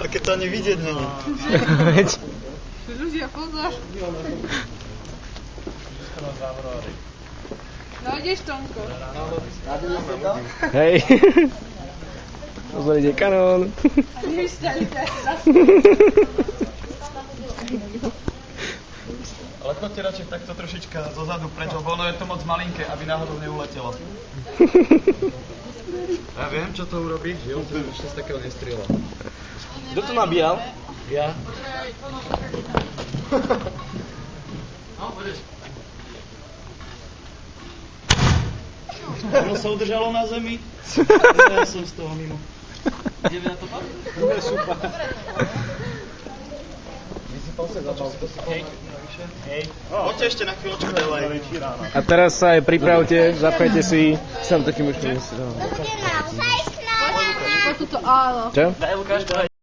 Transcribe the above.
A keď to ani vidieť není. Ľudia, pozor. No ideš, Tomko. Hej. Pozor, ide kanón. A nevystali teraz. Ale chodte radšej takto trošička zozadu preč, lebo ono je to moc malinké, aby náhodou neuletelo. Ja viem, čo to urobí. Jo, to ešte z takého nestrieľa. Kto to nabíjal? Ja. Ono sa udržalo na zemi. Ja som z toho mimo. Ideme na to pak? Dobre, super. Hej. Poďte ešte na chvíľočku ďalej. A teraz sa aj pripravte, zapnete si. Sam takým už nie si. Toto áno. Čo? Daj Lukáš,